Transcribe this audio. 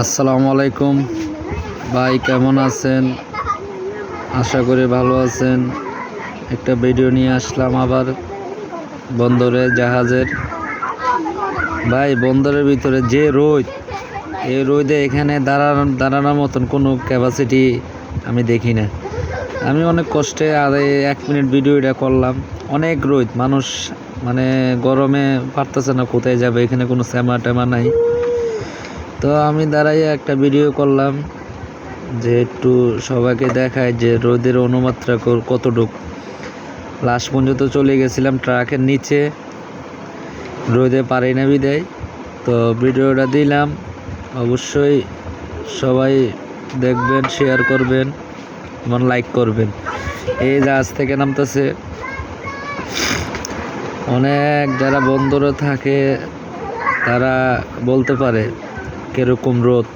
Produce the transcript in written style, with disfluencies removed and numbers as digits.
আসসালামু আলাইকুম ভাই, কেমন আছেন? আশা করি ভালো আছেন। একটা ভিডিও নিয়ে আসলাম আবার বন্দরে জাহাজের। ভাই, বন্দরের ভিতরে যে রোদ, এই রোদে এখানে দাঁড়ানোর মতন কোনো ক্যাপাসিটি আমি দেখি না। আমি অনেক কষ্টে আর 1 মিনিট ভিডিওটা করলাম। অনেক রোদ, মানুষ মানে গরমে পারতেছে না কোথায় যাবে, এখানে কোনো শ্যামা ট্যামা নাই। তো আমি দাঁড়াইয়া একটা ভিডিও করলাম যে একটু সবাইকে দেখায় যে রোদের অনুমাত্রা কতটুক। লাস্ট পর্যন্ত চলে গেছিলাম ট্রাকের নিচে, রোদে পারি না বিদায়। তো ভিডিওটা দিলাম, অবশ্যই সবাই দেখবেন, শেয়ার করবেন এবং লাইক করবেন। এই জাহাজ থেকে নামতেছে অনেক, যারা বন্দরে থাকে তারা বলতে পারে কিরকম রোদ।